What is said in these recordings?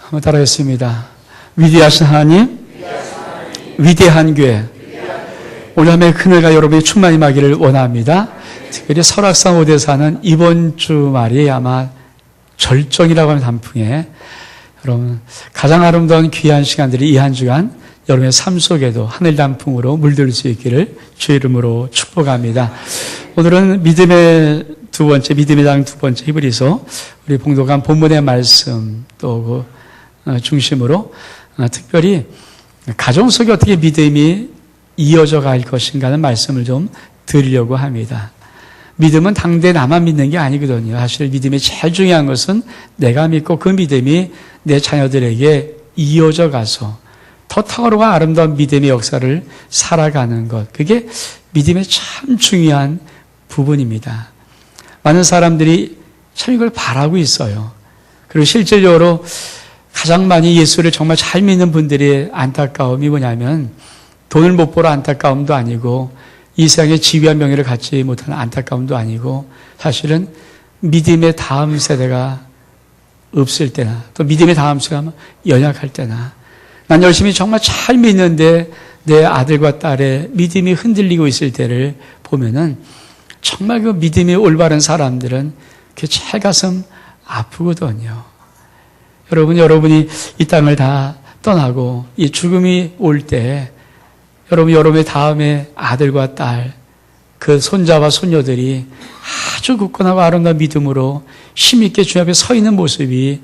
한번 따라하겠습니다. 위대하신 하나님, 위대한 교회. 오늘 함의 그늘과 여러분이 충만히 임하기를 원합니다. 특별히 설악산 오대사는 이번 주말이 아마 절정이라고 하는 단풍에 여러분 가장 아름다운 귀한 시간들이 이 한 주간 여러분의 삶 속에도 하늘 단풍으로 물들 수 있기를 주의 이름으로 축복합니다. 오늘은 믿음의 두 번째, 믿음의 장 두 번째 히브리서 우리 봉독한 본문의 말씀 또 중심으로 특별히 가정 속에 어떻게 믿음이 이어져 갈 것인가 하는 말씀을 좀 드리려고 합니다. 믿음은 당대 나만 믿는 게 아니거든요. 사실 믿음이 제일 중요한 것은 내가 믿고 그 믿음이 내 자녀들에게 이어져 가서 더 탁월하고 아름다운 믿음의 역사를 살아가는 것. 그게 믿음의 참 중요한 부분입니다. 많은 사람들이 참 이걸 바라고 있어요. 그리고 실질적으로 가장 많이 예수를 정말 잘 믿는 분들의 안타까움이 뭐냐면 돈을 못 벌어 안타까움도 아니고 이 세상의 지위와 명예를 갖지 못하는 안타까움도 아니고 사실은 믿음의 다음 세대가 없을 때나 또 믿음의 다음 세대가 연약할 때나 난 열심히 정말 잘 믿는데 내 아들과 딸의 믿음이 흔들리고 있을 때를 보면은 정말 그 믿음이 올바른 사람들은 그 찰 가슴 아프거든요. 여러분이 이 땅을 다 떠나고 이 죽음이 올 때 여러분의 다음에 아들과 딸, 그 손자와 손녀들이 아주 굳건하고 아름다운 믿음으로 힘있게 주 앞에 서 있는 모습이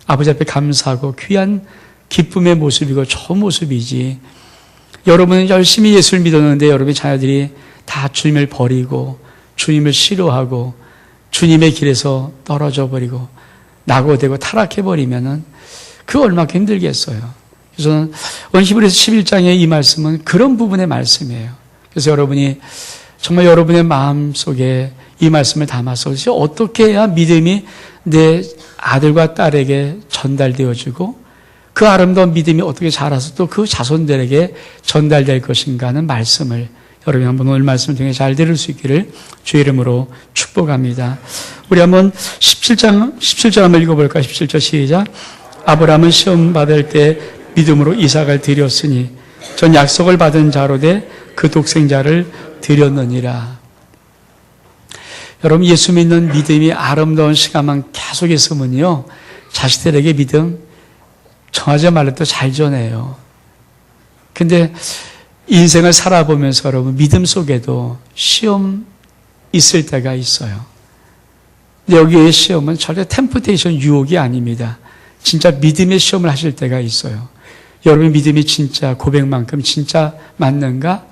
아버지 앞에 감사하고 귀한 기쁨의 모습이고 좋은 모습이지. 여러분은 열심히 예수를 믿었는데 여러분의 자녀들이 다 주님을 버리고 주님을 싫어하고 주님의 길에서 떨어져 버리고 낙오되고 타락해버리면은 그거 얼마나 힘들겠어요. 그래서 오늘 히브리서 11장의 이 말씀은 그런 부분의 말씀이에요. 그래서 여러분이 정말 여러분의 마음 속에 이 말씀을 담아서 어떻게 해야 믿음이 내 아들과 딸에게 전달되어지고 그 아름다운 믿음이 어떻게 자라서 또 그 자손들에게 전달될 것인가 하는 말씀을 여러분이 한번 오늘 말씀을 통해 잘 들을 수 있기를 주의 이름으로 축복합니다. 우리 한번 17장 한번 읽어볼까요? 17절 시작. 아브라함은 시험 받을 때 믿음으로 이삭을 드렸으니 전 약속을 받은 자로 돼 그 독생자를 드렸느니라. 여러분 예수 믿는 믿음이 아름다운 시간만 계속 있으면요 자식들에게 믿음 정하지 말라도 잘 전해요. 근데 인생을 살아보면서 여러분 믿음 속에도 시험 있을 때가 있어요. 근데 여기의 시험은 절대 템프테이션 유혹이 아닙니다. 진짜 믿음의 시험을 하실 때가 있어요. 여러분의 믿음이 진짜 고백만큼 진짜 맞는가?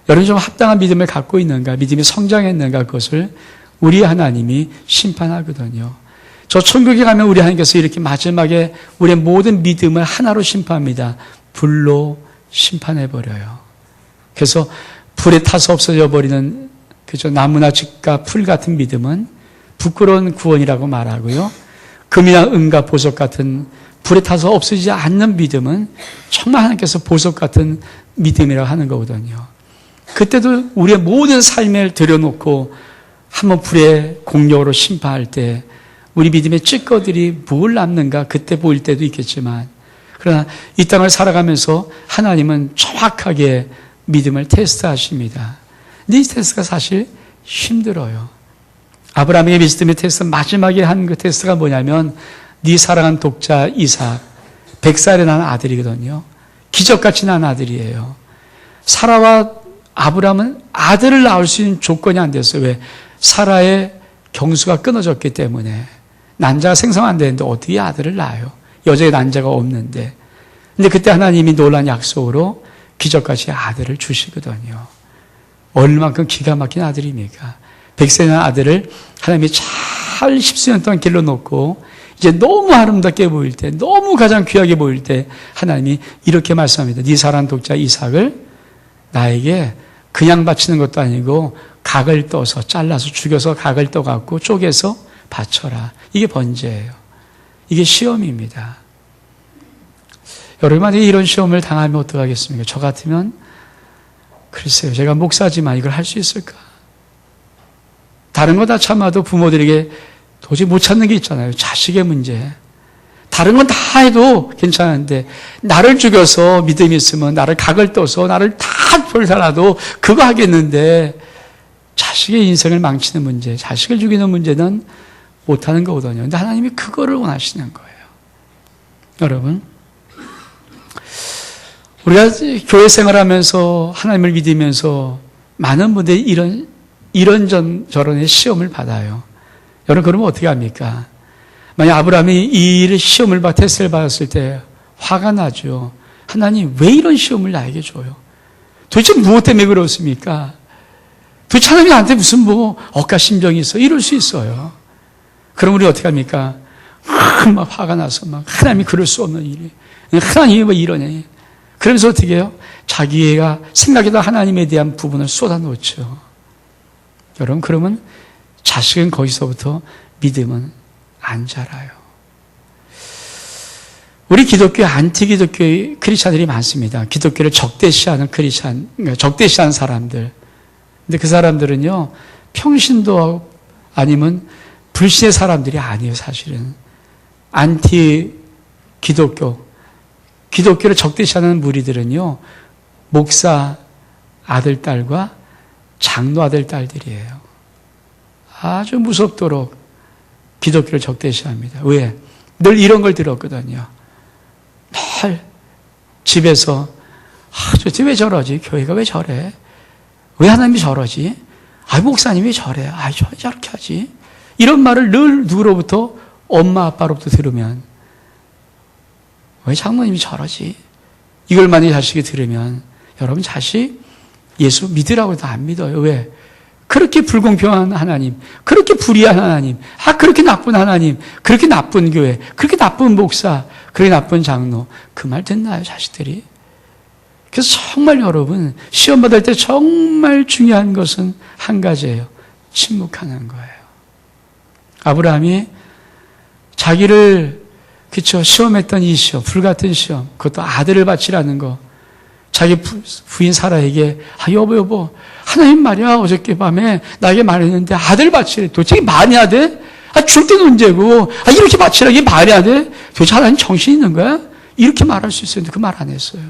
여러분이 좀 합당한 믿음을 갖고 있는가? 믿음이 성장했는가? 그것을 우리 하나님이 심판하거든요. 저 천국에 가면 우리 하나님께서 이렇게 마지막에 우리의 모든 믿음을 하나로 심판합니다. 불로 심판해버려요. 그래서 불에 타서 없어져 버리는 그저 나무나 짚과 풀 같은 믿음은 부끄러운 구원이라고 말하고요. 금이나 은과 보석 같은 불에 타서 없어지지 않는 믿음은 정말 하나님께서 보석 같은 믿음이라고 하는 거거든요. 그때도 우리의 모든 삶을 들여놓고 한번 불의 공력으로 심판할 때 우리 믿음의 찌꺼들이 뭘 남는가 그때 보일 때도 있겠지만 그러나 이 땅을 살아가면서 하나님은 정확하게 믿음을 테스트하십니다. 근데 이 테스트가 사실 힘들어요. 아브라함에게 믿음의 테스트 마지막에 한 그 테스트가 뭐냐면 네 사랑한 독자 이삭 100살에 난 아들이거든요. 기적같이 난 아들이에요. 사라와 아브라함은 아들을 낳을 수 있는 조건이 안 됐어요. 왜? 사라의 경수가 끊어졌기 때문에 난자가 생성 안 되는데 어떻게 아들을 낳아요? 여자의 난자가 없는데. 근데 그때 하나님이 놀라운 약속으로 기적같이 아들을 주시거든요. 얼만큼 기가 막힌 아들입니까? 100세의 아들을 하나님이 잘 10수년 동안 길러놓고 이제 너무 아름답게 보일 때, 너무 가장 귀하게 보일 때 하나님이 이렇게 말씀합니다. 네 사랑하는 독자 이삭을 나에게 그냥 바치는 것도 아니고 각을 떠서 잘라서 죽여서 각을 떠갖고 쪼개서 바쳐라. 이게 번제예요. 이게 시험입니다. 여러분한테 이런 시험을 당하면 어떡하겠습니까? 저 같으면 글쎄요. 제가 목사지만 이걸 할 수 있을까? 다른 거 다 참아도 부모들에게 도저히 못 찾는 게 있잖아요. 자식의 문제. 다른 건 다 해도 괜찮은데 나를 죽여서 믿음이 있으면 나를 각을 떠서 나를 다 벌살아도 그거 하겠는데 자식의 인생을 망치는 문제, 자식을 죽이는 문제는 못하는 거거든요. 근데 하나님이 그거를 원하시는 거예요. 여러분, 우리가 교회 생활하면서 하나님을 믿으면서 많은 분들이 이런저런의 시험을 받아요. 여러분, 그러면 어떻게 합니까? 만약 아브라함이 이 일을 시험을 테스트를 받았을 때 화가 나죠. 하나님, 왜 이런 시험을 나에게 줘요? 도대체 무엇 때문에 그렇습니까? 도대체 하나님이 나한테 무슨 억가심정이 있어? 이럴 수 있어요. 그럼 우리 어떻게 합니까? 막 화가 나서 막 하나님이 그럴 수 없는 일이. 하나님이 왜 이러냐. 그러면서 어떻게 해요? 자기가 생각에도 하나님에 대한 부분을 쏟아놓죠. 여러분, 그러면 자식은 거기서부터 믿음은 안 자라요. 우리 기독교, 안티기독교의 크리스찬들이 많습니다. 기독교를 적대시하는 크리스찬, 적대시하는 사람들. 근데 그 사람들은요, 평신도 아니면 불신의 사람들이 아니에요, 사실은. 안티기독교, 기독교를 적대시하는 무리들은요, 목사 아들, 딸과 장로 아들, 딸들이에요. 아주 무섭도록 기독교를 적대시합니다. 왜? 늘 이런 걸 들었거든요. 늘 집에서 저 집 왜 저러지? 교회가 왜 저래? 왜 하나님이 저러지? 목사님이 저래? 왜 저렇게 하지? 이런 말을 늘 누구로부터? 엄마 아빠로부터 들으면 왜 장모님이 저러지? 이걸 만약에 자식이 들으면 여러분, 자식 예수 믿으라고 해도 안 믿어요. 왜? 그렇게 불공평한 하나님, 그렇게 불의한 하나님, 그렇게 나쁜 하나님, 그렇게 나쁜 교회, 그렇게 나쁜 목사, 그렇게 나쁜 장로, 그 말 듣나요, 자식들이? 그래서 정말 여러분, 시험 받을 때 정말 중요한 것은 한 가지예요. 침묵하는 거예요. 아브라함이 자기를, 시험했던 이 시험, 불같은 시험, 그것도 아들을 바치라는 거, 자기 부인 사라에게, 여보, 하나님 말이야, 어저께 밤에 나에게 말했는데 아들 바치래. 도대체 이게 말이 안 돼? 줄 때는 언제고, 이렇게 바치라, 이게 말이 안 돼? 도대체 하나님 정신 있는 거야? 이렇게 말할 수 있었는데 그 말 안 했어요.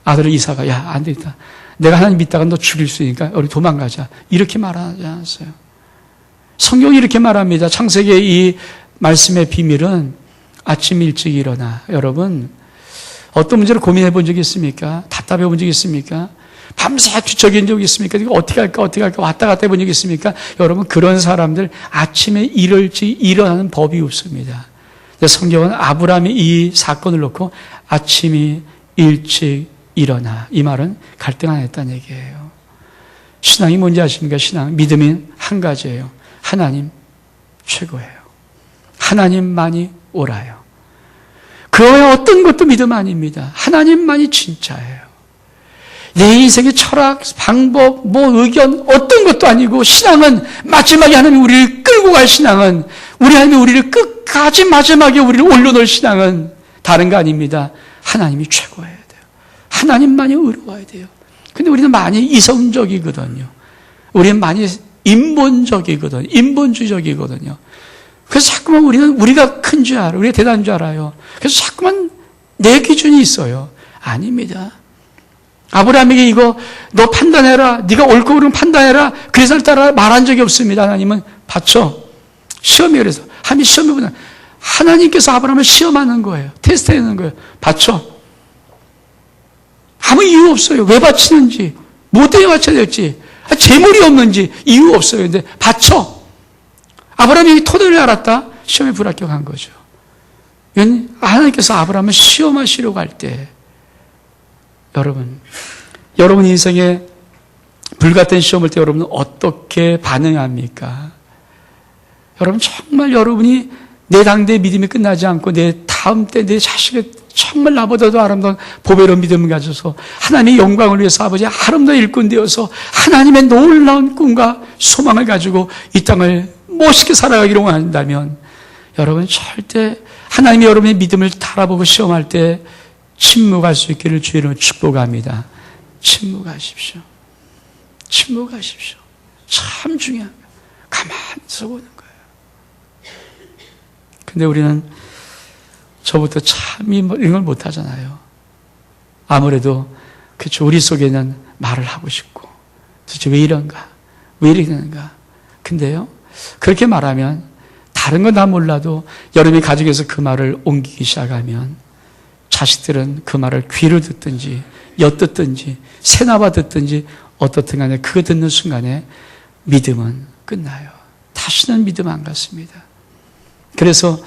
아들은 이사가, 안 되겠다. 내가 하나님 믿다가 너 죽일 수 있으니까 우리 도망가자. 이렇게 말하지 않았어요. 성경이 이렇게 말합니다. 창세기의 이 말씀의 비밀은 아침 일찍 일어나. 여러분, 어떤 문제를 고민해 본 적이 있습니까? 답답해 본 적이 있습니까? 밤새 뒤척인 적이 있습니까? 이거 어떻게 할까 왔다 갔다 해본 적이 있습니까? 여러분, 그런 사람들 아침에 일어나는 법이 없습니다. 성경은 아브라함이 이 사건을 놓고 아침이 일찍 일어나. 이 말은 갈등 안 했다는 얘기예요. 신앙이 뭔지 아십니까? 신앙, 믿음이 한 가지예요. 하나님 최고예요. 하나님만이 옳아요. 그 외에 어떤 것도 믿음 아닙니다. 하나님만이 진짜예요. 내 인생의 철학, 방법, 의견 어떤 것도 아니고, 신앙은 마지막에 하나님이 우리를 끌고 갈 신앙은, 우리 하나님이 우리를 끝까지 마지막에 우리를 올려놓을 신앙은 다른 거 아닙니다. 하나님이 최고해야 돼요. 하나님만이 의로워야 돼요. 근데 우리는 많이 이성적이거든요. 우리는 많이 인본적이거든요. 인본주의적이거든요. 그래서 자꾸만 우리가 큰 줄 알아요. 우리가 대단한 줄 알아요. 그래서 자꾸만 내 기준이 있어요. 아닙니다. 아브라함에게 이거 너 판단해라. 네가 옳고 그르면 판단해라. 그래서 따라 말한 적이 없습니다. 하나님은 받쳐. 시험이 그래서. 하나님 시험해보나. 하나님께서 아브라함을 시험하는 거예요. 테스트하는 거예요. 받쳐. 아무 이유 없어요. 왜 바치는지. 뭐 때문에 바쳐야 될지. 재물이 없는지 이유 없어요. 근데 바쳐. 아브라함이 토대를 알았다. 시험에 불합격한 거죠. 하나님께서 아브라함을 시험하시려고 할 때 여러분 인생에 불같은 시험을 때 여러분은 어떻게 반응합니까? 여러분 정말 여러분이 내 당대의 믿음이 끝나지 않고 내 다음 때 내 자식의 정말 나보다도 아름다운 보배로운 믿음을 가져서 하나님의 영광을 위해서 아버지의 아름다운 일꾼 되어서 하나님의 놀라운 꿈과 소망을 가지고 이 땅을 멋있게 살아가기로 원한다면 여러분 절대 하나님이 여러분의 믿음을 달아보고 시험할 때 침묵할 수 있기를 주의로 축복합니다. 침묵하십시오. 침묵하십시오. 참 중요합니다. 가만히 있어 보는 거예요. 근데 우리는 저부터 참 이런 걸 못하잖아요. 아무래도 그렇죠. 우리 속에는 말을 하고 싶고 도대체 왜 이런가? 왜 이렇게 되는가? 근데요, 그렇게 말하면 다른 건 다 몰라도 여러분이 가정에서 그 말을 옮기기 시작하면 자식들은 그 말을 귀로 듣든지 엿듣든지 새나봐 듣든지 어떻든 간에 그거 듣는 순간에 믿음은 끝나요. 다시는 믿음 안 갖습니다. 그래서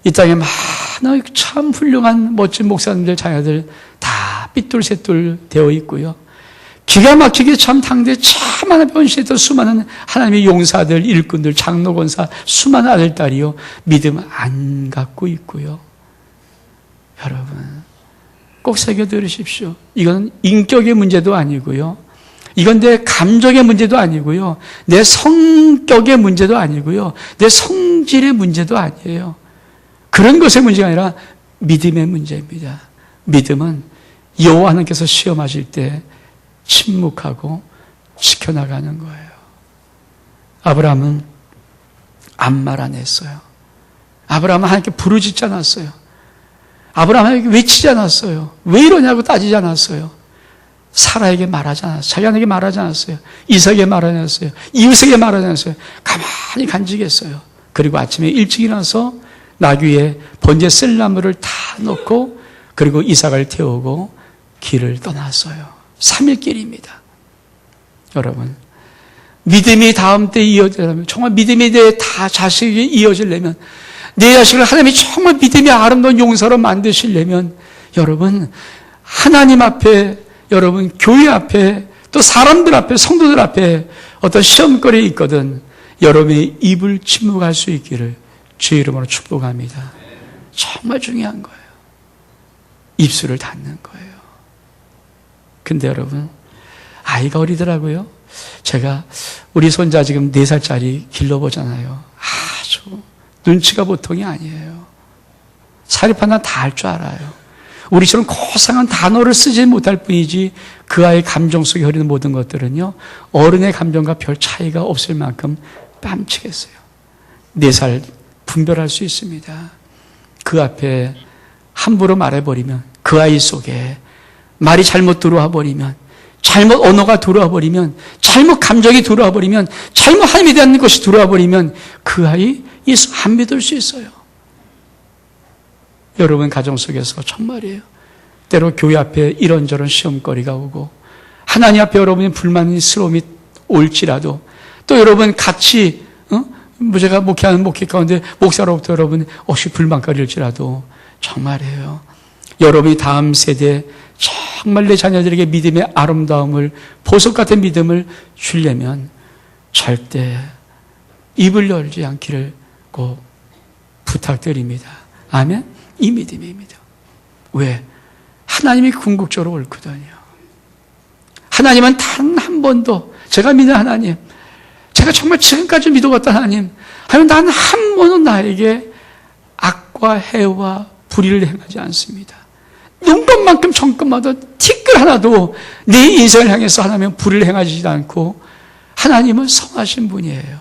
이 땅에 많은 참 훌륭한 멋진 목사님들 자녀들 다 삐뚤새뚤 되어 있고요. 기가 막히게 참 당대 참 하나 변신했던 수많은 하나님의 용사들, 일꾼들, 장로, 권사, 수많은 아들, 딸이요. 믿음 안 갖고 있고요. 여러분, 꼭 새겨 들으십시오. 이건 인격의 문제도 아니고요. 이건 내 감정의 문제도 아니고요. 내 성격의 문제도 아니고요. 내 성질의 문제도 아니에요. 그런 것의 문제가 아니라 믿음의 문제입니다. 믿음은 여호와 하나님께서 시험하실 때 침묵하고 지켜나가는 거예요. 아브라함은 아무 말 안 했어요. 아브라함은 하나님께 부르짖지 않았어요. 아브라함은 하나님께 외치지 않았어요. 왜 이러냐고 따지지 않았어요. 사라에게 말하지 않았어요. 자기 아내에게 말하지 않았어요. 이삭에게 말하지 않았어요. 이웃에게 말하지 않았어요. 가만히 간직했어요. 그리고 아침에 일찍 일어나서 나귀에 번제 셀나무를 다 넣고 그리고 이삭을 태우고 길을 떠났어요. 3일 길입니다. 여러분, 믿음이 다음 때 이어지려면, 정말 믿음에 대해 다 자식에게 이어지려면, 내 자식을 하나님이 정말 믿음이 아름다운 용사로 만드시려면, 여러분, 하나님 앞에, 여러분, 교회 앞에, 또 사람들 앞에, 성도들 앞에 어떤 시험거리 있거든, 여러분의 입을 침묵할 수 있기를 주의 이름으로 축복합니다. 정말 중요한 거예요. 입술을 닫는 거예요. 근데 여러분, 아이가 어리더라고요. 제가 우리 손자 지금 4살짜리 길러보잖아요. 아주 눈치가 보통이 아니에요. 사립하나 다 할 줄 알아요. 우리처럼 고상한 단어를 쓰지 못할 뿐이지 그 아이의 감정 속에 흐르는 모든 것들은요, 어른의 감정과 별 차이가 없을 만큼 뺨치겠어요. 4살 분별할 수 있습니다. 그 앞에 함부로 말해버리면, 그 아이 속에 말이 잘못 들어와 버리면, 잘못 언어가 들어와 버리면, 잘못 감정이 들어와 버리면, 잘못 하나님에 대한 것이 들어와 버리면 그 아이 예수 안 믿을 수 있어요. 여러분 가정 속에서 정말이에요. 때로 교회 앞에 이런저런 시험거리가 오고 하나님 앞에 여러분의 불만스러움이 올지라도 또 여러분 같이 제가 목회하는 목회 가운데 목사로부터 여러분 혹시 불만거릴지라도 정말이에요. 여러분이 다음 세대 정말 내 자녀들에게 믿음의 아름다움을, 보석 같은 믿음을 주려면 절대 입을 열지 않기를 꼭 부탁드립니다. 아멘? 이 믿음입니다. 왜? 하나님이 궁극적으로 옳거든요. 하나님은 단 한 번도, 제가 믿는 하나님, 제가 정말 지금까지 믿어왔던 하나님, 단 한 번은 나에게 악과 해와 불의를 행하지 않습니다. 눈것만큼 정것마다 티끌 하나도 내 인생을 향해서 하나님은 불의를 행하지 않고 하나님은 성하신 분이에요.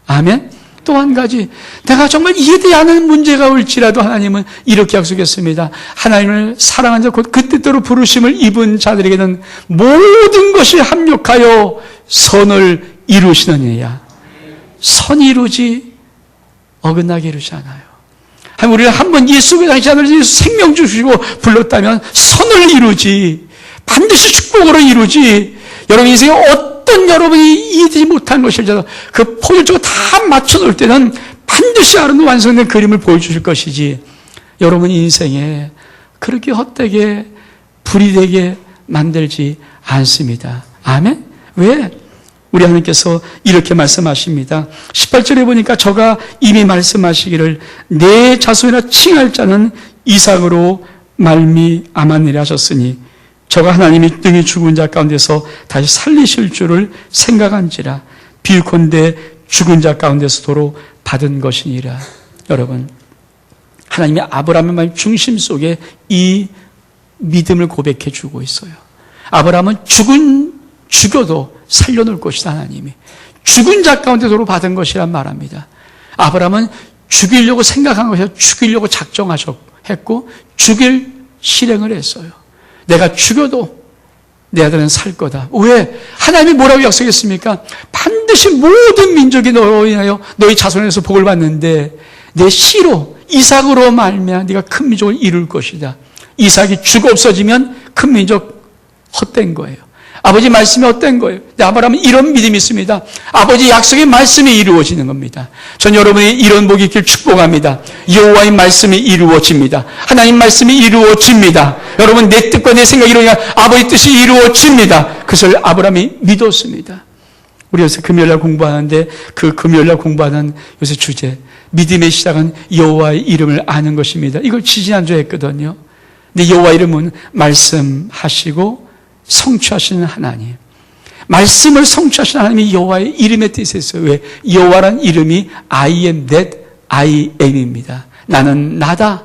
아멘? 또 한 가지, 내가 정말 이해되지 않은 문제가 올지라도 하나님은 이렇게 약속했습니다. 하나님을 사랑하는 자, 곧 그 뜻대로 부르심을 입은 자들에게는 모든 것이 합력하여 선을 이루시느니라. 선이 이루지 어긋나게 이루지 않아요. 우리가 한번 예수의 당시 하늘에서 생명 주시고 불렀다면 선을 이루지, 반드시 축복으로 이루지. 여러분 인생에 어떤 여러분이 이해되지 못한 것일지라도 그 포인트를 다 맞춰놓을 때는 반드시 아름다운 완성된 그림을 보여주실 것이지, 여러분 인생에 그렇게 헛되게 불이되게 만들지 않습니다. 아멘? 왜? 우리 하나님께서 이렇게 말씀하십니다. 18절에 보니까 저가 이미 말씀하시기를 내 자손이라 칭할 자는 이삭으로 말미암았느니라 하셨으니 저가 하나님이 등이 죽은 자 가운데서 다시 살리실 줄을 생각한지라 비유컨대 죽은 자 가운데서 도로 받은 것이니라. 여러분, 하나님이 아브라함의 말 중심 속에 이 믿음을 고백해 주고 있어요. 아브라함은 죽여도 살려놓을 것이다. 하나님이 죽은 자 가운데 도로 받은 것이란 말합니다. 아브라함은 죽이려고 생각한 것이 죽이려고 작정했고 죽일 실행을 했어요. 내가 죽여도 내 아들은 살 거다. 왜? 하나님이 뭐라고 약속했습니까? 반드시 모든 민족이 너로 인하여 너희 자손에서 복을 받는데 내 씨로 이삭으로 말미암아 네가 큰 민족을 이룰 것이다. 이삭이 죽어 없어지면 큰 민족 헛된 거예요. 아버지 말씀이 헛된 거예요. 아브라함은 이런 믿음이 있습니다. 아버지 약속의 말씀이 이루어지는 겁니다. 전 여러분이 이런 복이 있길 축복합니다. 여호와의 말씀이 이루어집니다. 하나님 말씀이 이루어집니다. 여러분 내 뜻과 내 생각이 이루어지면 아버지 뜻이 이루어집니다. 그것을 아브라함이 믿었습니다. 우리 요새 금요일날 공부하는데 그 금요일날 공부하는 요새 주제 믿음의 시작은 여호와의 이름을 아는 것입니다. 이걸 지지난주에 했거든요. 근데 여호와 이름은 말씀하시고 성취하시는 하나님. 말씀을 성취하시는 하나님이 여호와의 이름의 뜻이 있어요. 왜? 여호와란 이름이 I am that I am입니다. 나는 나다.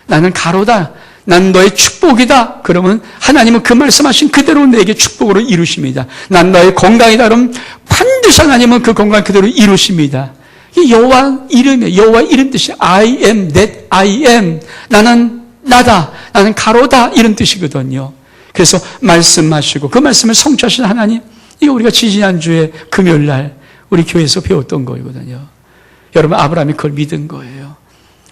나는 가로다. 난 너의 축복이다. 그러면 하나님은 그 말씀하신 그대로 내게 축복으로 이루십니다. 난 너의 건강이다. 그러면 반드시 하나님은 그 건강 그대로 이루십니다. 이 여호와 이름이에요. 여호와 이름 뜻이 I am that I am. 나는 나다. 나는 가로다. 이런 뜻이거든요. 그래서 말씀하시고 그 말씀을 성취하신 하나님, 이거 우리가 지지난주에 금요일날 우리 교회에서 배웠던 거거든요. 여러분 아브라함이 그걸 믿은 거예요.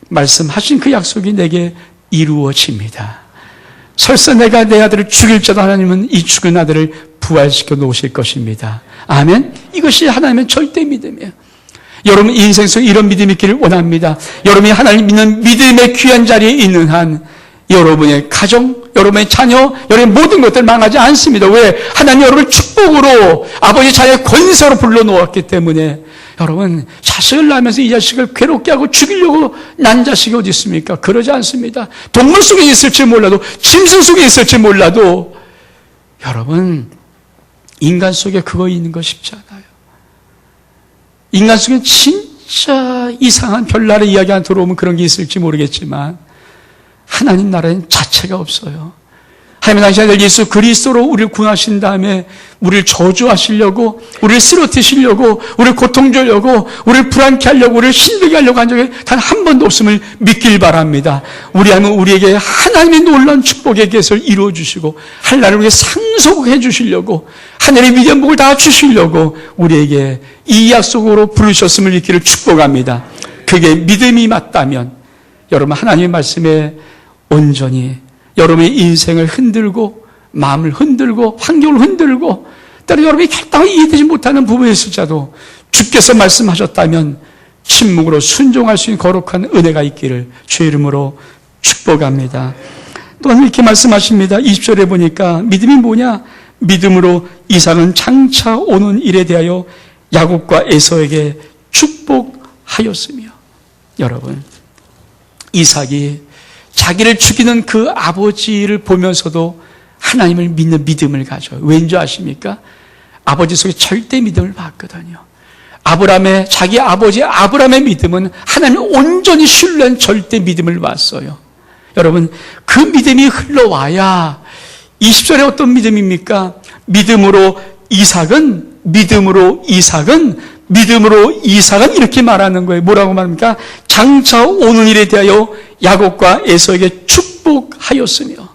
말씀하신 그 약속이 내게 이루어집니다. 설사 내가 내 아들을 죽일지라도 하나님은 이 죽은 아들을 부활시켜 놓으실 것입니다. 아멘. 이것이 하나님의 절대 믿음이에요. 여러분 인생 속에 이런 믿음이 있기를 원합니다. 여러분이 하나님 믿는 믿음의 귀한 자리에 있는 한 여러분의 가정, 여러분의 자녀, 여러분의 모든 것들 망하지 않습니다. 왜? 하나님 여러분을 축복으로 아버지 자녀의 권세로 불러놓았기 때문에 여러분 자식을 낳으면서 이 자식을 괴롭게 하고 죽이려고 난 자식이 어디 있습니까? 그러지 않습니다. 동물 속에 있을지 몰라도 짐승 속에 있을지 몰라도 여러분 인간 속에 그거 있는 거 쉽지 않아요. 인간 속에 진짜 이상한 별나라의 이야기가 들어오면 그런 게 있을지 모르겠지만 하나님 나라엔 자체가 없어요. 하나님 당신 아들 예수 그리스도로 우리를 구하신 다음에 우리를 저주하시려고, 우리를 쓰러뜨리시려고, 우리를 고통 주려고, 우리를 불안케 하려고, 우리를 힘들게 하려고 한 적이 단 한 번도 없음을 믿길 바랍니다. 우리 하나님은 우리에게 하나님의 놀라운 축복의 계획을 이루어 주시고 하나님을 우리에게 상속해 주시려고 하늘의 위대한 복을 다 주시려고 우리에게 이 약속으로 부르셨음을 믿기를 축복합니다. 그게 믿음이 맞다면 여러분 하나님의 말씀에 온전히 여러분의 인생을 흔들고 마음을 흔들고 환경을 흔들고 때로 여러분이 결단을 이해되지 못하는 부분이 있을지라도 주께서 말씀하셨다면 침묵으로 순종할 수 있는 거룩한 은혜가 있기를 주의 이름으로 축복합니다. 또한 이렇게 말씀하십니다. 20절에 보니까 믿음이 뭐냐? 믿음으로 이삭은 장차 오는 일에 대하여 야곱과 에서에게 축복하였으며. 여러분 이삭이 자기를 죽이는 그 아버지를 보면서도 하나님을 믿는 믿음을 가져요. 왠지 아십니까? 아버지 속에 절대 믿음을 봤거든요. 아브라함의 자기 아버지 아브라함의 믿음은 하나님을 온전히 신뢰한 절대 믿음을 봤어요. 여러분 그 믿음이 흘러와야 20절에 어떤 믿음입니까? 믿음으로 이삭은 이렇게 말하는 거예요. 뭐라고 말합니까? 장차 오는 일에 대하여 야곱과 에서에게 축복하였으며.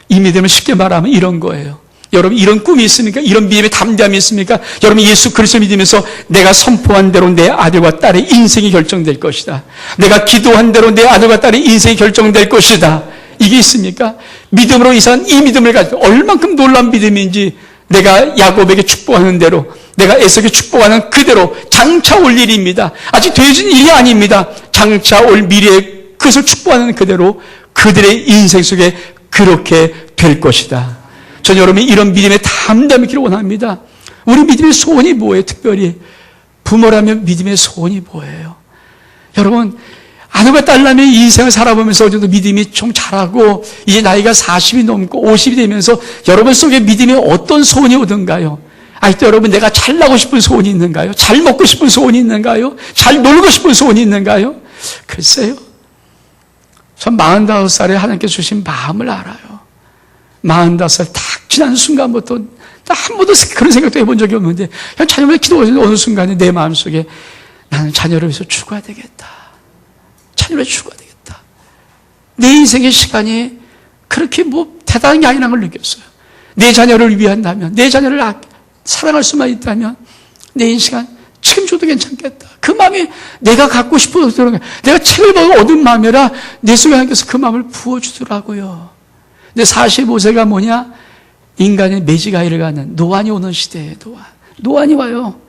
이 믿음을 쉽게 말하면 이런 거예요. 여러분 이런 꿈이 있습니까? 이런 믿음의 담대함이 있습니까? 여러분 예수 그리스도 믿으면서 내가 선포한 대로 내 아들과 딸의 인생이 결정될 것이다. 내가 기도한 대로 내 아들과 딸의 인생이 결정될 것이다. 이게 있습니까? 믿음으로 이삭은 이 믿음을 가지고 얼만큼 놀라운 믿음인지 내가 야곱에게 축복하는 대로 내가 에서에게 축복하는 그대로 장차 올 일입니다. 아직 되어진 일이 아닙니다. 장차 올 미래에 그것을 축복하는 그대로 그들의 인생 속에 그렇게 될 것이다. 전 여러분이 이런 믿음의 담대함이 있기를 원합니다. 우리 믿음의 소원이 뭐예요? 특별히 부모라면 믿음의 소원이 뭐예요? 여러분 아들과 딸라면 인생을 살아보면서 어제도 믿음이 좀 자라고 이제 나이가 40이 넘고 50이 되면서 여러분 속에 믿음이 어떤 소원이 오던가요? 아직도 여러분 내가 잘 나고 싶은 소원이 있는가요? 잘 먹고 싶은 소원이 있는가요? 잘 놀고 싶은 소원이 있는가요? 글쎄요. 전 45살에 하나님께 주신 마음을 알아요. 45살 딱 지난 순간부터 한 번도 그런 생각도 해본 적이 없는데 그냥 찬양을 기도하는 어느 순간에 내 마음속에 나는 자녀를 위해서 죽어야 되겠다. 자녀를 위해서 죽어야 되겠다. 내 인생의 시간이 그렇게 대단한 게 아니라는 걸 느꼈어요. 내 자녀를 위한다면, 내 자녀를 사랑할 수만 있다면 내 인생은 지금 줘도 괜찮겠다. 그 마음이 내가 갖고 싶어서 그런 거예요. 내가 책을 보고 얻은 마음이라 내 속에 하나님께서 그 마음을 부어주더라고요. 근데 45세가 뭐냐? 인간의 매지가이를 가는 노안이 오는 시대예요. 노안이 와요.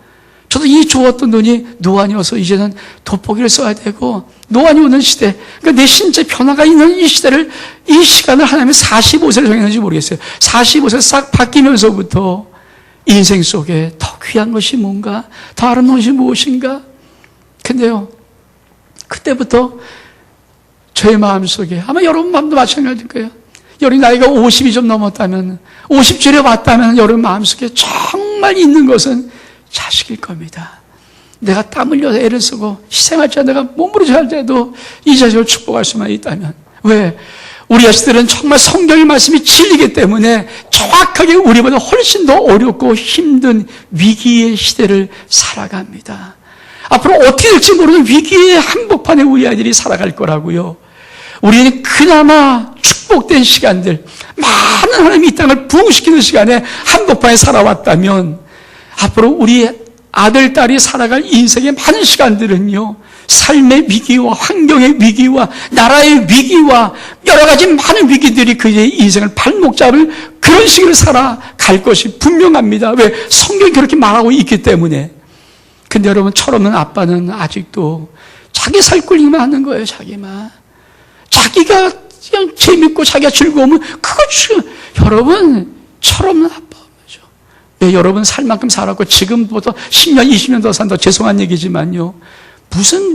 저도 이 좋았던 돈이 노안이 와서 이제는 돋보기를 써야 되고 노안이 오는 시대. 그러니까 내 신체 변화가 있는 이 시대를, 이 시간을 하나님이 45세를 정했는지 모르겠어요. 45세 싹 바뀌면서부터 인생 속에 더 귀한 것이 뭔가, 더 아름다운 것이 무엇인가. 근데요, 그때부터 저의 마음속에, 아마 여러분 마음도 마찬가지일 거예요. 여러분 나이가 50이 좀 넘었다면, 50줄에 왔다면 여러분 마음속에 정말 있는 것은 자식일 겁니다. 내가 땀 흘려서 애를 쓰고 희생할 때 내가 몸부림쳐 할 때도 이 자식을 축복할 수만 있다면. 왜? 우리 자식들은 정말 성경의 말씀이 진리이기 때문에 정확하게 우리보다 훨씬 더 어렵고 힘든 위기의 시대를 살아갑니다. 앞으로 어떻게 될지 모르는 위기의 한복판에 우리 아이들이 살아갈 거라고요. 우리는 그나마 축복된 시간들, 많은 하나님이 이 땅을 부흥시키는 시간에 한복판에 살아왔다면 앞으로 우리 아들, 딸이 살아갈 인생의 많은 시간들은요, 삶의 위기와 환경의 위기와 나라의 위기와 여러 가지 많은 위기들이 그의 인생을 발목 잡을 그런 식으로 살아갈 것이 분명합니다. 왜? 성경이 그렇게 말하고 있기 때문에. 근데 여러분, 철없는 아빠는 아직도 자기 살 굴리기만 하는 거예요. 자기만. 자기가 그냥 재밌고 자기가 즐거우면 그거 여러분, 철없는 아빠. 네, 여러분 살 만큼 살았고 지금부터 10년, 20년 더 산다. 죄송한 얘기지만요.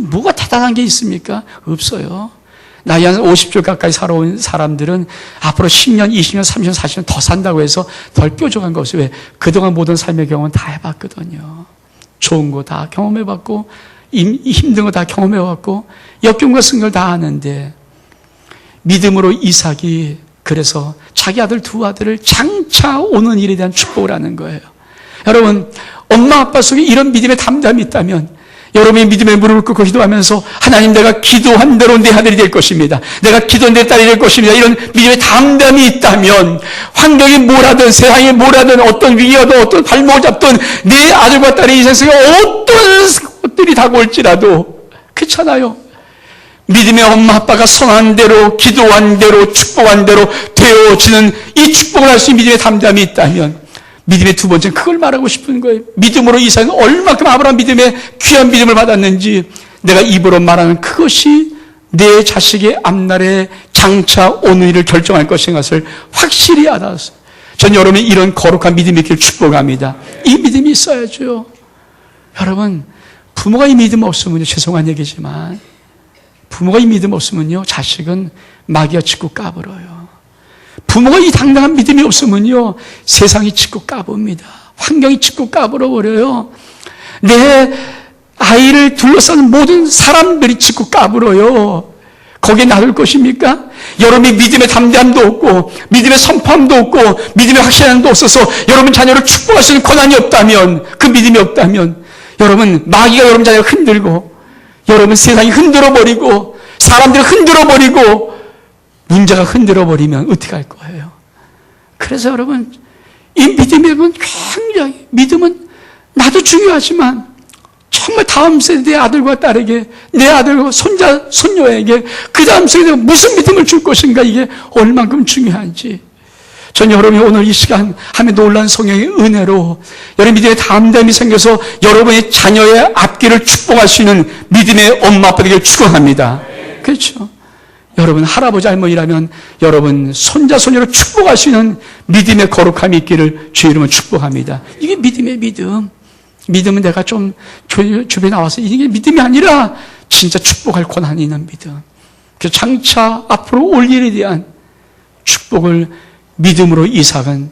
뭐가 대단한 게 있습니까? 없어요. 나이 한 50줄 가까이 살아온 사람들은 앞으로 10년, 20년, 30년, 40년 더 산다고 해서 덜 뾰족한 것이 왜? 그동안 모든 삶의 경험은 다 해봤거든요. 좋은 거 다 경험해봤고, 힘든 거 다 경험해봤고, 역경과 승리를 다 아는데, 믿음으로 이삭이 그래서 자기 아들 두 아들을 장차 오는 일에 대한 축복을 하는 거예요. 여러분, 엄마 아빠 속에 이런 믿음의 담담이 있다면 여러분이 믿음의 무릎을 꿇고 기도하면서 하나님, 내가 기도한 대로 내 아들이 될 것입니다. 내가 기도한 내 딸이 될 것입니다. 이런 믿음의 담담이 있다면 환경이 뭐라든 세상이 뭐라든 어떤 위기가 든 어떤 발목을 잡든 내 아들과 딸의 인생 속에 어떤 것들이 다가올지라도 그렇잖아요. 믿음의 엄마 아빠가 선한 대로 기도한 대로 축복한 대로 되어지는 이 축복을 할 수 있는 믿음의 담담이 있다면 믿음의 두 번째는 그걸 말하고 싶은 거예요. 믿음으로 이삭은 얼마큼 아브라함 믿음의 귀한 믿음을 받았는지 내가 입으로 말하는 그것이 내 자식의 앞날에 장차 오는 일을 결정할 것인 것을 확실히 알아서 전 여러분이 이런 거룩한 믿음이 있기를 축복합니다. 이 믿음이 있어야죠. 여러분, 부모가 이 믿음 없으면요, 죄송한 얘기지만 부모가 이 믿음 없으면요, 자식은 마귀가 짓고 까불어요. 부모가 이 당당한 믿음이 없으면요, 세상이 짓고 까붑니다. 환경이 짓고 까불어버려요. 내 아이를 둘러싸는 모든 사람들이 짓고 까불어요. 거기에 놔둘 것입니까? 여러분이 믿음의 담대함도 없고 믿음의 선포함도 없고 믿음의 확실함도 없어서 여러분 자녀를 축복할 수 있는 권한이 없다면, 그 믿음이 없다면 여러분, 마귀가 여러분 자녀를 흔들고 여러분 세상이 흔들어버리고 사람들이 흔들어버리고 문제가 흔들어버리면 어떻게 할 거예요? 그래서 여러분, 이 믿음은 굉장히, 믿음은 나도 중요하지만 정말 다음 세대의 아들과 딸에게, 내 아들과 손자, 손녀에게 그 다음 세대가 무슨 믿음을 줄 것인가, 이게 얼만큼 중요한지. 전 여러분이 오늘 이 시간 하면 놀란 성령의 은혜로 여러분 믿음의 담담이 생겨서 여러분의 자녀의 앞길을 축복할 수 있는 믿음의 엄마 아빠 되기를 축원합니다. 그렇죠? 여러분 할아버지 할머니라면 여러분 손자 손녀를 축복할 수 있는 믿음의 거룩함이 있기를 주의 이름으로 축복합니다. 이게 믿음의 믿음. 믿음은 내가 좀 주변에 나와서 이게 믿음이 아니라 진짜 축복할 권한이 있는 믿음. 그래서 장차 앞으로 올 일에 대한 축복을 믿음으로 이삭은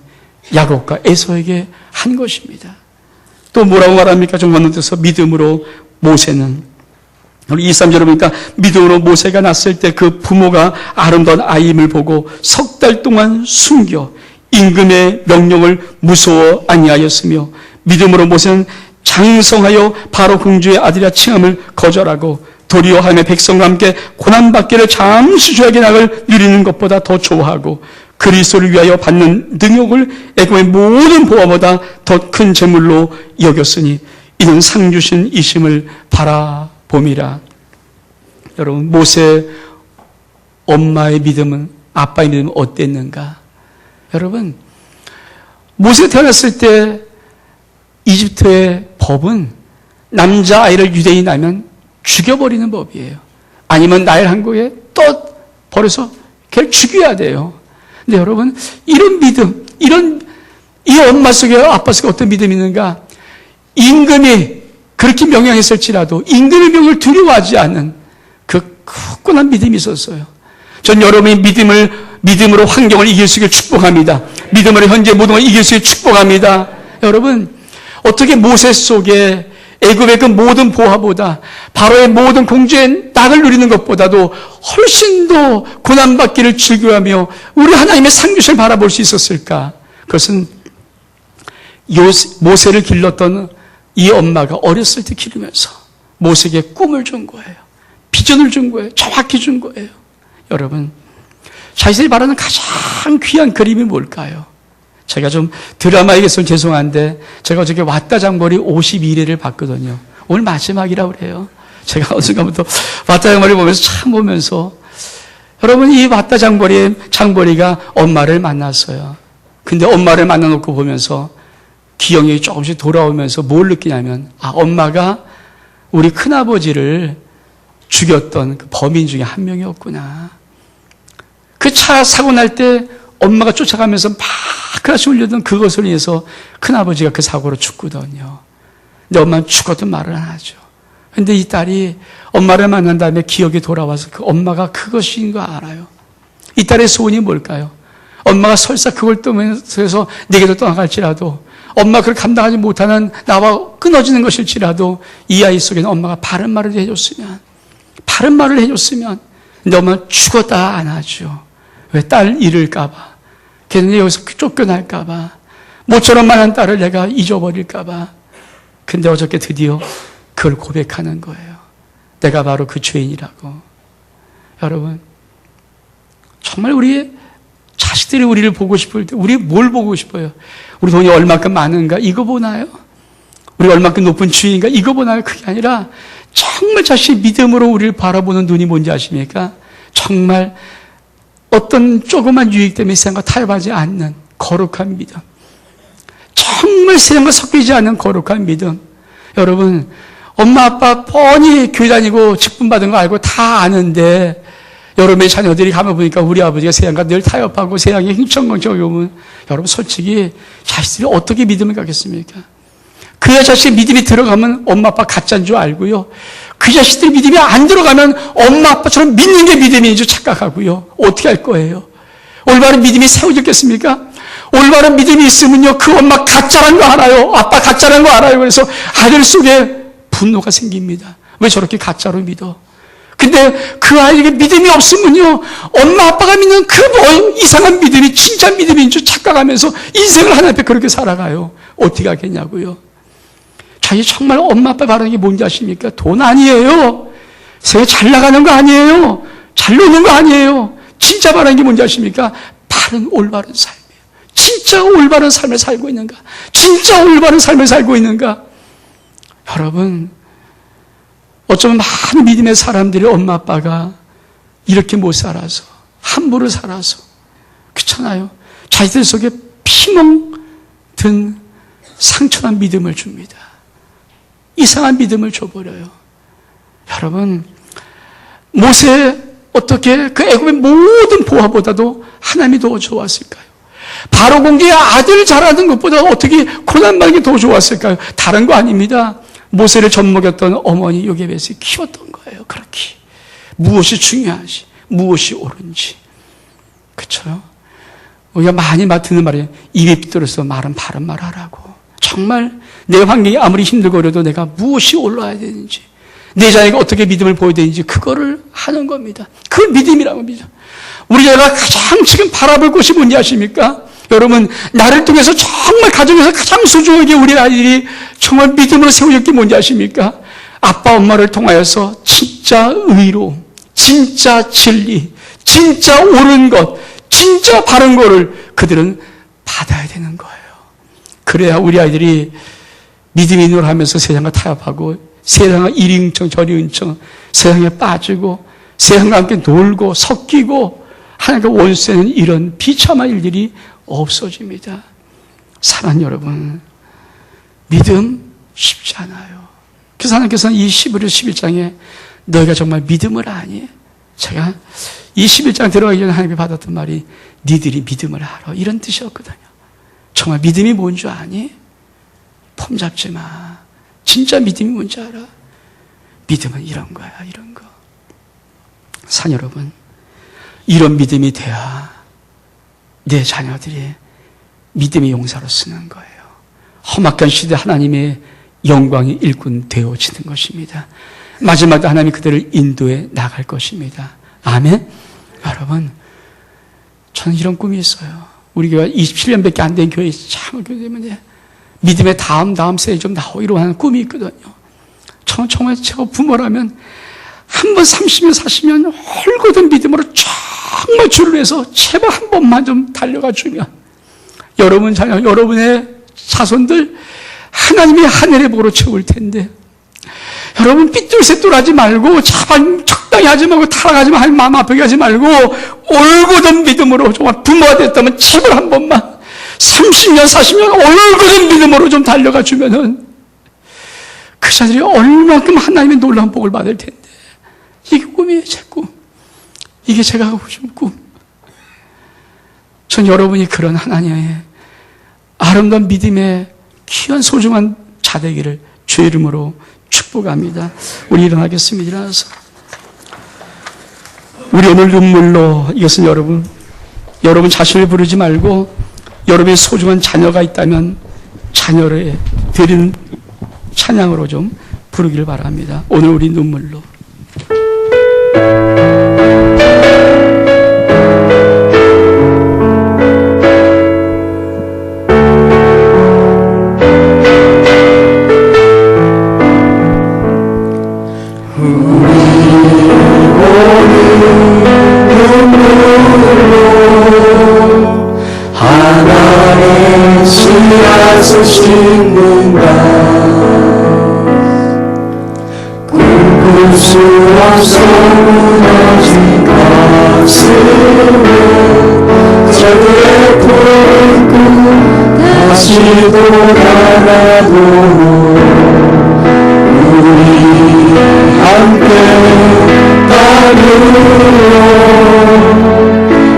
야곱과 에서에게 한 것입니다. 또 뭐라고 말합니까? 좀 건너뛰어서 믿음으로 모세는, 우리 23절을 보니까 믿음으로 모세가 낳았을 때 그 부모가 아름다운 아이임을 보고 석 달 동안 숨겨 임금의 명령을 무서워 아니하였으며, 믿음으로 모세는 장성하여 바로 공주의 아들이라 칭함을 거절하고 도리어 하나님의 백성과 함께 고난받기를 잠시 죄악의 낙을 누리는 것보다 더 좋아하고 그리스도를 위하여 받는 능욕을 애굽의 모든 보화보다 더 큰 재물로 여겼으니 이는 상 주신 이심을 바라봄이라. 여러분, 모세 엄마의 믿음은, 아빠의 믿음은 어땠는가? 여러분, 모세가 태어났을 때 이집트의 법은 남자아이를 유대인이 낳으면 죽여버리는 법이에요. 아니면 나일 한국에 또 버려서 걔를 죽여야 돼요. 근데 여러분, 이런 믿음, 이 엄마 속에 아빠 속에 어떤 믿음이 있는가? 임금이 그렇게 명령했을지라도 임금의 명령을 두려워하지 않는 그 굳건한 믿음이 있었어요. 전 여러분이 믿음으로 환경을 이길 수 있게 축복합니다. 믿음으로 현재 모든 걸 이길 수 있게 축복합니다. 여러분, 어떻게 모세 속에 애굽의 그 모든 보화보다 바로의 모든 공주의 낙을 누리는 것보다도 훨씬 더 고난받기를 즐겨하며 우리 하나님의 상주심을 바라볼 수 있었을까? 그것은 모세를 길렀던 이 엄마가 어렸을 때 기르면서 모세에게 꿈을 준 거예요. 비전을 준 거예요. 정확히 준 거예요. 여러분, 자신이 바라는 가장 귀한 그림이 뭘까요? 제가 좀 드라마에게서 죄송한데 제가 어저께 왔다 장보리 52회를 봤거든요. 오늘 마지막이라고 그래요. 제가 어제부터 왔다 장보리 보면서 참 보면서 여러분, 이 왔다 장보리가 엄마를 만났어요. 근데 엄마를 만나놓고 보면서 기억력이 조금씩 돌아오면서 뭘 느끼냐면, 엄마가 우리 큰아버지를 죽였던 그 범인 중에 한 명이었구나. 그 차 사고 날 때 엄마가 쫓아가면서 막 크라시 울려던 그것을 위해서 큰아버지가 그 사고로 죽거든요. 근데 엄마는 죽었던 말을 안 하죠. 근데 이 딸이 엄마를 만난 다음에 기억이 돌아와서 그 엄마가 그것인 거 알아요. 이 딸의 소원이 뭘까요? 엄마가 설사 그걸 떠면서 내게도 떠나갈지라도, 엄마 그걸 감당하지 못하는 나와 끊어지는 것일지라도 이 아이 속에는 엄마가 바른 말을 해줬으면, 근데 엄마는 죽었다 안 하죠. 왜? 딸 잃을까봐. 걔는 여기서 쫓겨날까봐. 모처럼 만난 딸을 내가 잊어버릴까봐. 근데 어저께 드디어 그걸 고백하는 거예요. 내가 바로 그 죄인이라고. 여러분, 정말 우리 자식들이 우리를 보고 싶을 때 우리 뭘 보고 싶어요? 우리 돈이 얼마큼 많은가? 이거 보나요? 우리 얼마큼 높은 주인인가? 이거 보나요? 그게 아니라 정말 자신의 믿음으로 우리를 바라보는 눈이 뭔지 아십니까? 정말 어떤 조그만 유익 때문에 세상과 타협하지 않는 거룩한 믿음. 정말 세상과 섞이지 않는 거룩한 믿음. 여러분, 엄마 아빠 뻔히 교회 다니고 직분 받은 거 알고 다 아는데 여러분의 자녀들이 가면 보니까 우리 아버지가 세상과 늘 타협하고 세상에 흥청망청 오면 여러분, 솔직히 자식들이 어떻게 믿음을 갖겠습니까? 그 자식 믿음이 들어가면 엄마 아빠 가짜인 줄 알고요. 그 자식들 믿음이 안 들어가면 엄마 아빠처럼 믿는 게 믿음인 줄 착각하고요. 어떻게 할 거예요? 올바른 믿음이 세워졌겠습니까? 올바른 믿음이 있으면요, 그 엄마 가짜란 거 알아요. 아빠 가짜란 거 알아요. 그래서 아들 속에 분노가 생깁니다. 왜 저렇게 가짜로 믿어? 근데 그 아이에게 믿음이 없으면요, 엄마 아빠가 믿는 그 이상한 믿음이 진짜 믿음인 줄 착각하면서 인생을 하나님 앞에 그렇게 살아가요. 어떻게 하겠냐고요. 자기 정말 엄마 아빠 바라는 게 뭔지 아십니까? 돈 아니에요. 세상에 잘 나가는 거 아니에요. 잘 노는 거 아니에요. 진짜 바라는 게 뭔지 아십니까? 바른 올바른 삶이에요. 진짜 올바른 삶을 살고 있는가? 진짜 올바른 삶을 살고 있는가? 여러분, 어쩌면 많은 믿음의 사람들이 엄마 아빠가 이렇게 못 살아서, 함부로 살아서, 그렇잖아요. 자기들 속에 피멍 든 상처난 믿음을 줍니다. 이상한 믿음을 줘버려요. 여러분, 모세 어떻게 그 애굽의 모든 보화보다도 하나님이 더 좋았을까요? 바로 공주의 아들 자라는 것보다 어떻게 고난받는 게 더 좋았을까요? 다른 거 아닙니다. 모세를 젖먹였던 어머니 요게벳이 키웠던 거예요. 그렇게 무엇이 중요한지, 무엇이 옳은지. 그렇죠? 우리가 많이 듣는 말이에요. 입에 빗들어서 말은 바른 말 하라고. 정말 내 환경이 아무리 힘들고 그래도 내가 무엇이 올라야 되는지, 내 자녀가 어떻게 믿음을 보여야 되는지 그거를 하는 겁니다. 그 믿음이라고 합니다. 우리 자녀가 가장 지금 바라볼 곳이 뭔지 아십니까? 여러분, 나를 통해서 정말 가정에서 가장 소중하게 우리 아이들이 정말 믿음으로 세워질 게 뭔지 아십니까? 아빠 엄마를 통하여서 진짜 의로, 진짜 진리, 진짜 옳은 것, 진짜 바른 거를 그들은 받아야 되는 거예요. 그래야 우리 아이들이 믿음의 눈을 하면서 세상과 타협하고 세상과 이리 응청 저리 응청 세상에 빠지고 세상과 함께 놀고 섞이고 하나님과 원수되는 이런 비참한 일들이 없어집니다. 사랑하는 여러분, 믿음 쉽지 않아요. 그래서 하나님께서는 이 11장에 너희가 정말 믿음을 아니? 제가 이 11장 들어가기 전에 하나님이 받았던 말이 니들이 믿음을 알아, 이런 뜻이었거든요. 정말 믿음이 뭔 줄 아니? 폼 잡지 마. 진짜 믿음이 뭔지 알아? 믿음은 이런 거야, 이런 거. 산 여러분, 이런 믿음이 돼야 내 자녀들이 믿음의 용사로 쓰는 거예요. 험악한 시대 하나님의 영광의 일꾼 되어지는 것입니다. 마지막에 하나님이 그들을 인도해 나갈 것입니다. 아멘? 여러분, 저는 이런 꿈이 있어요. 우리 교회가 27년밖에 안 된 교회, 참, 교회 때문에 믿음의 다음 세에 좀 나오고 이러한 꿈이 있거든요. 저는 정말 제가 부모라면 한 번 30년, 40년 홀고든 믿음으로 정말 주를 해서 제발 한 번만 좀 달려가 주면 여러분 자녀, 여러분의 자손들 하나님의 하늘의 복으로 채울 텐데, 여러분 삐뚤새뚤하지 말고 제발 적당히 하지 말고 타락하지 말고 마음 아프게 하지 말고 올곧은 믿음으로 정말 부모가 됐다면 제발 한 번만 30년 40년 올곧은 믿음으로 좀 달려가 주면은 그 자들이 얼마큼 하나님의 놀라운 복을 받을 텐데. 이게 꿈이에요, 제 꿈. 이게 제가 하고 싶은 꿈. 전 여러분이 그런 하나님의 아름다운 믿음의 귀한 소중한 자 되기를 주의 이름으로 축복합니다. 우리 일어나겠습니다. 일어나서 우리 오늘 눈물로, 이것은 여러분 자신을 부르지 말고 여러분의 소중한 자녀가 있다면 자녀를 드리는 찬양으로 좀 부르기를 바랍니다. 오늘 우리 눈물로. 하나의 씨앗을 심는다. 꿈꿀 수 없어 무너진 가슴에 저들의 꿈 다시 돌아가도 우리 함께 따르러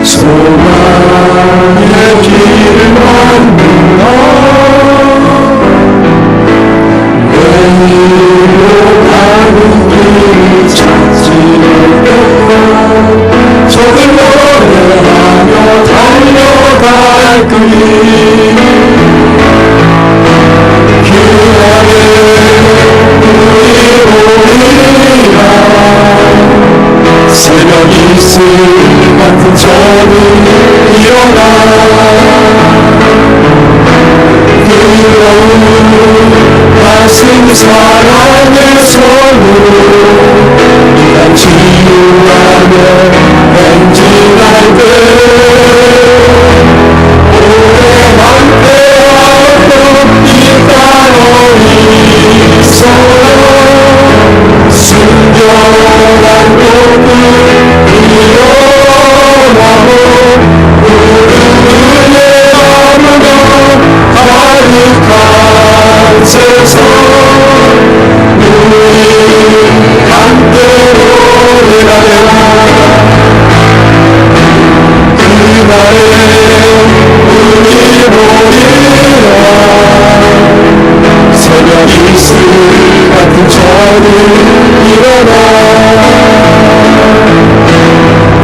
소망의 길을 걷는다. 내일로 가는 길을 찾지 못했다. 저들 노래하며 달려갈 거니 그날에 우리 오리라. 새벽 이슬 같은 저는 일어나 뜨거운 가슴 사랑의 손으로 이 땅 치유하며 행진할 때 오래 함께하고 이 땅 어디서 순결한 꿈을 이뤄나고 우리의 아무도 가득한 세상 우리 함께 노래하라. 그날에 우리 모이라. 새벽 이슬 같은 저는 일어나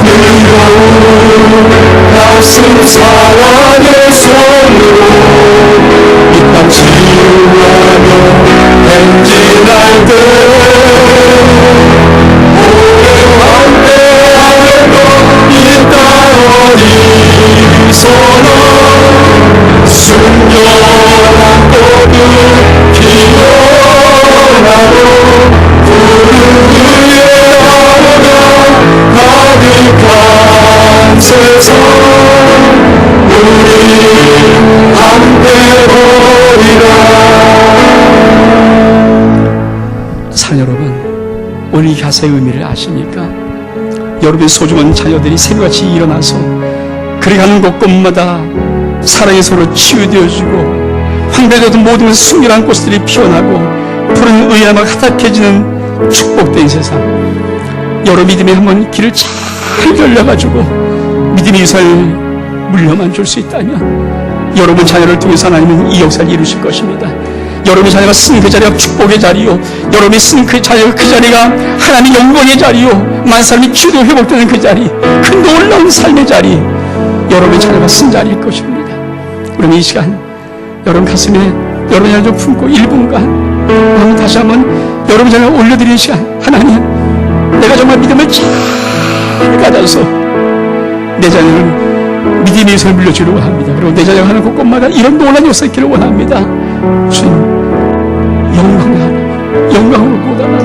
뜨거운 가슴 사랑의 손으로 이 땅 치유하며 행진할 때 오래 함께하고 이 땅 어디서나 위해서 우리 함께 보리라. 사랑 여러분, 오늘 이 가사의 의미를 아십니까? 여러분의 소중한 자녀들이 새벽같이 일어나서 그래가는 곳곳마다 사랑의 서로 치유되어지고 황폐되던 모든 순결한 꽃들이 피어나고 푸른 의야가 가득해지는 축복된 세상, 여러 믿음의 한번 길을 잘 열려가지고 믿음의 유산을 물려만 줄 수 있다면 여러분 자녀를 통해서 하나님은 이 역사를 이루실 것입니다. 여러분 자녀가 쓴 그 자리가 축복의 자리요, 여러분이 쓴 그 자리가 하나님의 영광의 자리요, 만 사람이 치유되고 회복되는 그 자리, 그 놀라운 삶의 자리, 여러분의 자녀가 쓴 자리일 것입니다. 그럼 이 시간 여러분 가슴에 여러분 자녀를 품고 1분간 다시 한번 여러분 자녀를 올려드리는 시간, 하나님 내가 정말 믿음을 잘 가져서 내 자녀를 믿음의 유산을 물려주려고 합니다. 그리고 내 자녀가 하는 곳곳마다 이런 놀라운 역사 있기를 원합니다. 주님 영광으로 보다가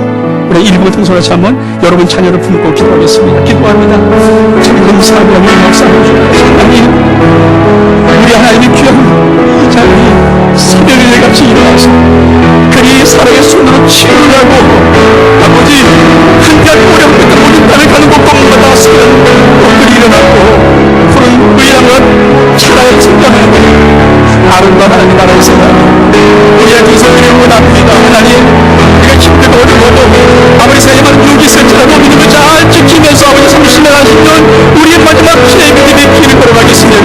우리 1분 통솔 같이 한번 여러분 자녀를 품고 기도하겠습니다. 기도합니다. 참 감사하며 역사해 주옵소서. 하나님, 우리 하나님의 귀한 이 자녀이 새벽에 같이 일어나서 그리 사랑의 손으로 치유하고 아버지 한가한 어려운 끝에 모든 땅을 가는 곳곳마다 쓰는 꽃들이 일어나고 푸른 의향은 차라리 성장하는 아름다운 하나님 나라에서 우리의 기성들을 원합니다. 하나님, 우리가 힘들고 어려워도 아버지 세상에 많은 욕이 있을지라도 믿음을 잘 지키면서 아버지 30년 하시는 우리의 마지막 신의 믿음의 길을 걸어가겠습니다.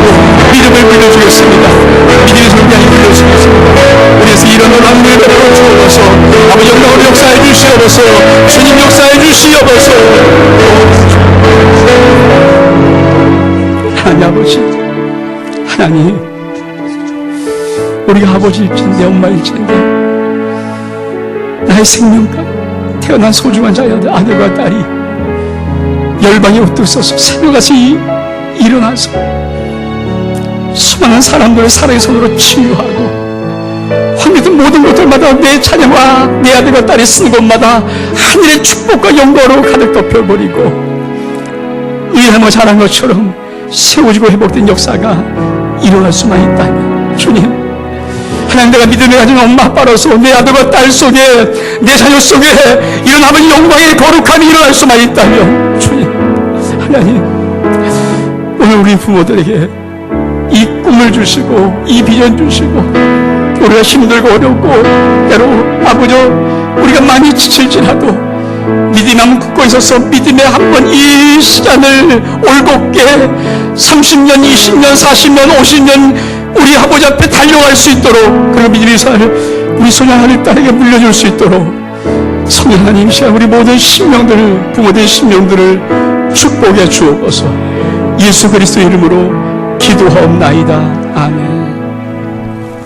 믿음을 빌려주겠습니다. 믿음의 손량이 빌려주겠습니다. 우리에서 이런 놀라운 일을 베풀어 주옵소서. 아버지 영광으로 역사해 주시옵소서. 주님 역사해 주시옵소서. 하나님 아버지, 하나님, 우리가 아버지일진데 엄마일진데 나의 생명과 태어난 소중한 자녀들 아들과 딸이 열방에 옷들어서 새벽같이 일어나서 수많은 사람들을 사랑의 손으로 치유하고 황폐된 모든 곳들마다 내 자녀와 내 아들과 딸이 쓰는 곳마다 하늘의 축복과 영광으로 가득 덮여버리고 의함을 잘한 것처럼 세워지고 회복된 역사가 일어날 수만 있다면 주님, 하나님 내가 믿음을 가진 엄마 아빠로서 내 아들과 딸 속에 내 자녀 속에 이런 아버지 영광의 거룩함이 일어날 수만 있다면 주님, 하나님 오늘 우리 부모들에게 이 꿈을 주시고 이 비전 주시고 우리가 힘들고 어렵고 때로 아버지 우리가 많이 지칠지라도 믿음이 한번 굳고 있어서 믿음에 한번 이 시간을 올곧게 30년, 20년, 40년, 50년 우리 아버지 앞에 달려갈 수 있도록 그런 믿음의 유산을 우리 소녀하늘 딸에게 물려줄 수 있도록 성령 하나님 시간 우리 모든 심령들을, 부모들의 심령들을 축복해 주옵소서. 예수 그리스도 이름으로 기도하옵나이다. 아멘.